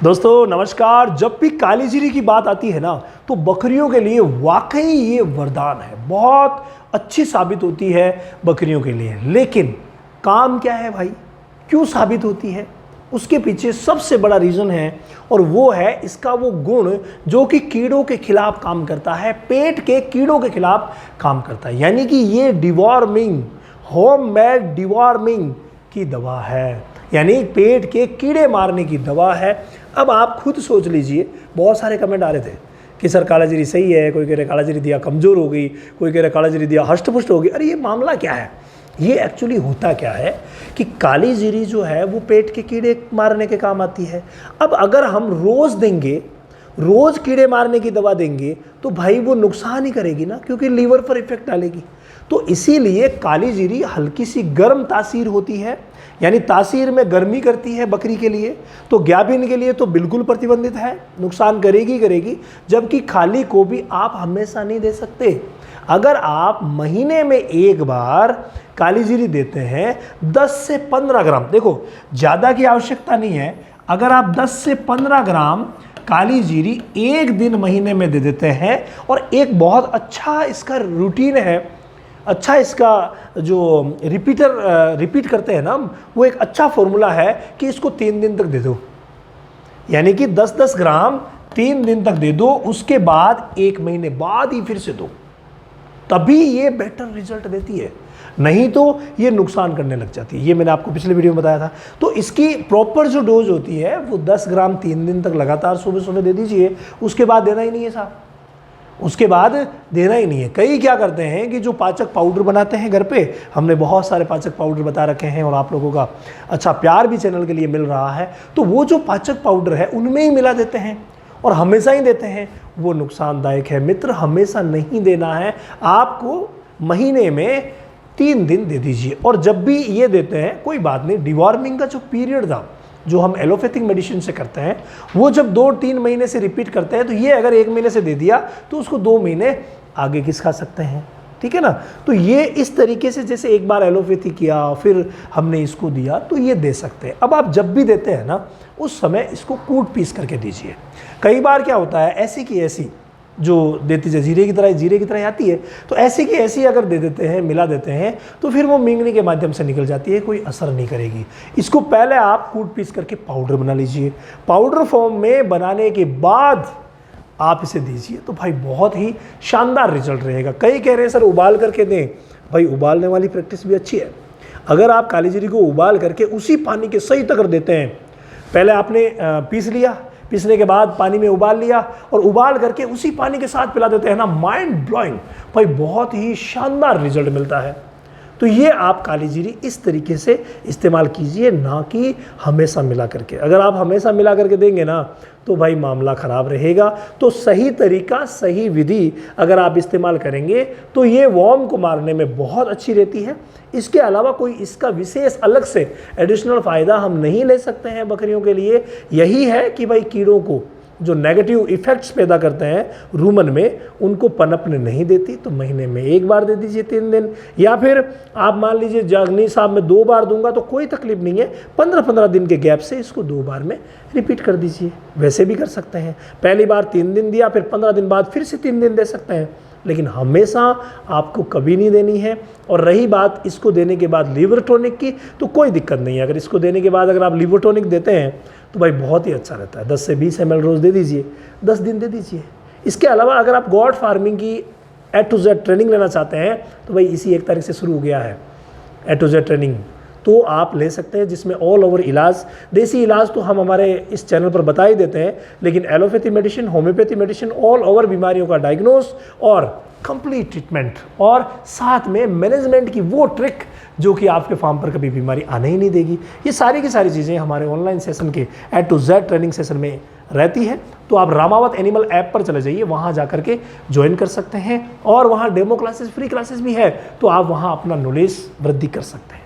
दोस्तों नमस्कार। जब भी काली जीरी की बात आती है ना तो बकरियों के लिए वाकई ये वरदान है, बहुत अच्छी साबित होती है बकरियों के लिए। लेकिन काम क्या है भाई, क्यों साबित होती है? उसके पीछे सबसे बड़ा रीज़न है और वो है इसका वो गुण जो कि कीड़ों के खिलाफ काम करता है, पेट के कीड़ों के खिलाफ काम करता है। यानी कि ये डिवॉर्मिंग, होममेड डिवॉर्मिंग की दवा है, यानी पेट के कीड़े मारने की दवा है। अब आप खुद सोच लीजिए, बहुत सारे कमेंट आ रहे थे कि सर काला जीरी सही है, कोई कह रहे काला जीरी दिया कमज़ोर हो गई, कोई कह रहे काला जीरी दिया हष्टपुष्ट हो गई। अरे ये मामला क्या है? ये एक्चुअली होता क्या है कि काली जीरी जो है वो पेट के कीड़े मारने के काम आती है। अब अगर हम रोज़ देंगे, रोज़ कीड़े मारने की दवा देंगे तो भाई वो नुकसान ही करेगी ना, क्योंकि लीवर पर इफेक्ट डालेगी। तो इसीलिए काली जीरी हल्की सी गर्म तासीर होती है, यानी तासीर में गर्मी करती है बकरी के लिए। तो गाभिन के लिए तो बिल्कुल प्रतिबंधित है, नुकसान करेगी। जबकि खाली को भी आप हमेशा नहीं दे सकते। अगर आप महीने में एक बार काली जीरी देते हैं 10 से 15 ग्राम, देखो ज़्यादा की आवश्यकता नहीं है। अगर आप 10 से 15 ग्राम काली जीरी एक दिन महीने में दे देते हैं, और एक बहुत अच्छा इसका रूटीन है, अच्छा इसका जो रिपीट करते हैं ना, वो एक अच्छा फॉर्मूला है कि इसको 3 दिन तक दे दो। यानी कि 10-10 ग्राम 3 दिन तक दे दो, उसके बाद 1 महीने बाद ही फिर से दो, तभी ये बेटर रिजल्ट देती है। नहीं तो ये नुकसान करने लग जाती है। ये मैंने आपको पिछले वीडियो में बताया था। तो इसकी प्रॉपर जो डोज होती है वो 10 ग्राम 3 दिन तक लगातार सुबह सुबह दे दीजिए, उसके बाद देना ही नहीं है साहब, उसके बाद देना ही नहीं है। कई क्या करते हैं कि जो पाचक पाउडर बनाते हैं घर पे, हमने बहुत सारे पाचक पाउडर बता रखे हैं और आप लोगों का अच्छा प्यार भी चैनल के लिए मिल रहा है, तो वो जो पाचक पाउडर है उनमें ही मिला देते हैं और हमेशा ही देते हैं। वो नुकसानदायक है मित्र, हमेशा नहीं देना है। आपको महीने में 3 दिन दे दीजिए। और जब भी ये देते हैं कोई बात नहीं, डिवॉर्मिंग का जो पीरियड था जो हम एलोपैथिक मेडिसिन से करते हैं, वो जब 2-3 महीने से रिपीट करते हैं, तो ये अगर 1 महीने से दे दिया तो उसको 2 महीने आगे खिसका सकते हैं, ठीक है ना। तो ये इस तरीके से जैसे एक बार एलोपैथी किया फिर हमने इसको दिया, तो ये दे सकते हैं। अब आप जब भी देते हैं ना, उस समय इसको कूट पीस करके दीजिए। कई बार क्या होता है, ऐसी की ऐसी जो देती है जीरे की तरह आती है, तो ऐसी की ऐसी अगर दे देते हैं, मिला देते हैं, तो फिर वो मिंगनी के माध्यम से निकल जाती है, कोई असर नहीं करेगी। इसको पहले आप कूट पीस करके पाउडर बना लीजिए। पाउडर फॉर्म में बनाने के बाद आप इसे दीजिए, तो भाई बहुत ही शानदार रिजल्ट रहेगा। कई कह रहे हैं सर उबाल करके दें, भाई उबालने वाली प्रैक्टिस भी अच्छी है। अगर आप काली जीरी को उबाल करके उसी पानी के सही तक देते हैं, पहले आपने पीस लिया, पीसने के बाद पानी में उबाल लिया और उबाल करके उसी पानी के साथ पिला देते हैं ना, माइंड ब्लोइंग, भाई बहुत ही शानदार रिजल्ट मिलता है। तो ये आप काली जीरी इस तरीके से इस्तेमाल कीजिए, ना कि हमेशा मिला करके। अगर आप हमेशा मिला करके देंगे ना तो भाई मामला ख़राब रहेगा। तो सही तरीका, सही विधि अगर आप इस्तेमाल करेंगे तो ये वर्म को मारने में बहुत अच्छी रहती है। इसके अलावा कोई इसका विशेष अलग से एडिशनल फ़ायदा हम नहीं ले सकते हैं बकरियों के लिए। यही है कि भाई कीड़ों को जो नेगेटिव इफ़ेक्ट्स पैदा करते हैं रूमन में, उनको पनपने नहीं देती। तो महीने में 1 बार दे दीजिए 3 दिन, या फिर आप मान लीजिए जागनी साहब मैं 2 बार दूंगा तो कोई तकलीफ नहीं है, 15-15 दिन के गैप से इसको 2 बार में रिपीट कर दीजिए। वैसे भी कर सकते हैं, पहली बार 3 दिन दिया, फिर 15 दिन बाद फिर से 3 दिन दे सकते हैं, लेकिन हमेशा आपको कभी नहीं देनी है। और रही बात इसको देने के बाद लीवर टॉनिक की, तो कोई दिक्कत नहीं है। अगर इसको देने के बाद अगर आप लीवर टॉनिक देते हैं तो भाई बहुत ही अच्छा रहता है। 10 से 20 ml रोज़ दे दीजिए, 10 दिन दे दीजिए। इसके अलावा अगर आप गॉड फार्मिंग की A to Z ट्रेनिंग लेना चाहते हैं तो भाई इसी 1 तारीख से शुरू हो गया है A to Z ट्रेनिंग, तो आप ले सकते हैं, जिसमें ऑल ओवर इलाज, देसी इलाज तो हम हमारे इस चैनल पर बता ही देते हैं, लेकिन allopathy medicine, homeopathy medicine, all over बीमारियों का डायग्नोस और कंप्लीट ट्रीटमेंट, और साथ में मैनेजमेंट की वो ट्रिक जो कि आपके फार्म पर कभी बीमारी आने ही नहीं देगी। ये सारी की सारी चीज़ें हमारे ऑनलाइन सेशन के A to Z training session में रहती है। तो आप रामावत एनिमल ऐप पर चले जाइए, वहाँ जा करके ज्वाइन कर सकते हैं, और वहाँ डेमो क्लासेस, फ्री क्लासेस भी है, तो आप वहाँ अपना नॉलेज वृद्धि कर सकते हैं।